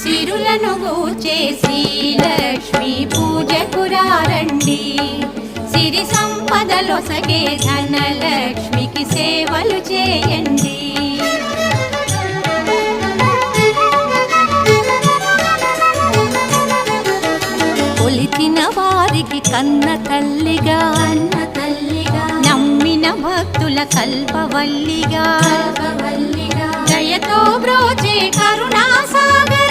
సిరులను గూచే శ్రీలక్ష్మి పూజకు రండి. సిరి సంపదలొసగే ధనలక్ష్మికి సేవలు చేయండి. కొలిచిన వారికి కన్న తల్లిగా నమ్మిన భక్తుల కల్పవల్లిగా దయతో బ్రోచే కరుణాసాగర్